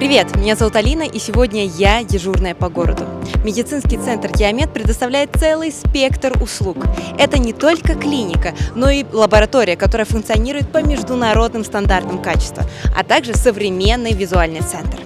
Привет, меня зовут Алина, и сегодня я дежурная по городу. Медицинский центр «Диамед» предоставляет целый спектр услуг. Это не только клиника, но и лаборатория, которая функционирует по международным стандартам качества, а также современный визуальный центр.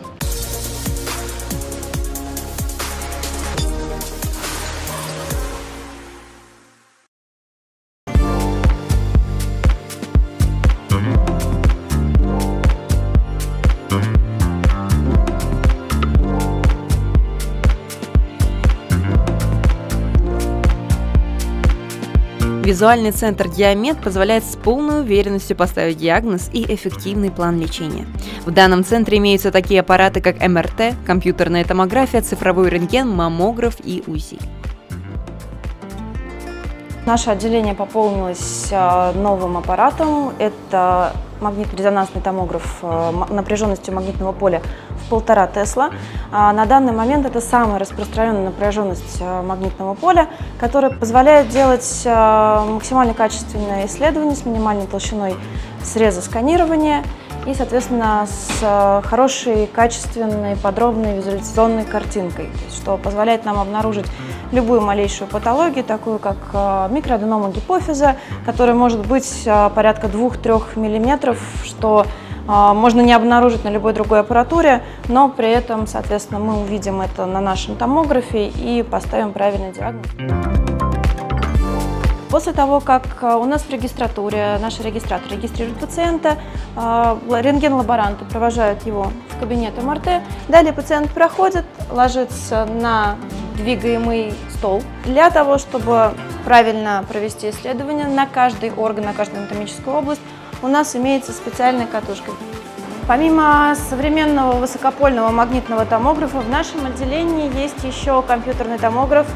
Визуальный центр «Диамед» позволяет с полной уверенностью поставить диагноз и эффективный план лечения. В данном центре имеются такие аппараты, как МРТ, компьютерная томография, цифровой рентген, маммограф и УЗИ. Наше отделение пополнилось новым аппаратом. Это магнитно-резонансный томограф напряженностью магнитного поля в 1,5 Тесла. На данный момент это самая распространенная напряженность магнитного поля, которая позволяет делать максимально качественное исследование с минимальной толщиной среза сканирования и, соответственно, с хорошей, качественной, подробной визуализационной картинкой, что позволяет нам обнаружить любую малейшую патологию, такую как микроаденома гипофиза, которая может быть порядка 2-3 мм, что можно не обнаружить на любой другой аппаратуре, но при этом, соответственно, мы увидим это на нашем томографе и поставим правильный диагноз. После того, как у нас в регистратуре, наши регистраторы регистрируют пациента, рентген-лаборанты провожают его в кабинет МРТ, далее пациент проходит, ложится на двигаемый стол. Для того, чтобы правильно провести исследование на каждый орган, на каждую анатомическую область, у нас имеется специальная катушка. Помимо современного высокопольного магнитного томографа, в нашем отделении есть еще компьютерный томограф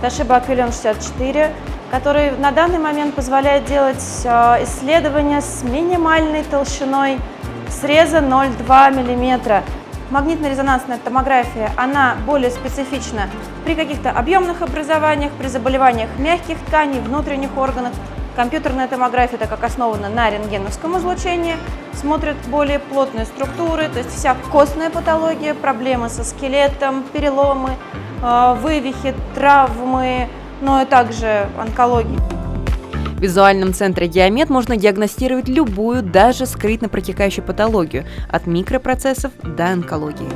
Toshiba Aquilion 64, который на данный момент позволяет делать исследования с минимальной толщиной среза 0,2 мм. Магнитно-резонансная томография, она более специфична при каких-то объемных образованиях, при заболеваниях мягких тканей, внутренних органов. Компьютерная томография, так как основана на рентгеновском излучении, смотрит более плотные структуры, то есть вся костная патология, проблемы со скелетом, переломы, вывихи, травмы, но и также онкология. В визуальном центре «Диамед» можно диагностировать любую, даже скрытно протекающую патологию, от микропроцессов до онкологии.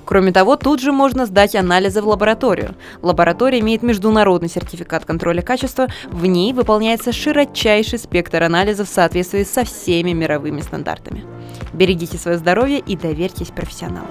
Кроме того, тут же можно сдать анализы в лабораторию. Лаборатория имеет международный сертификат контроля качества, в ней выполняется широчайший спектр анализов в соответствии со всеми мировыми стандартами. Берегите свое здоровье и доверьтесь профессионалам.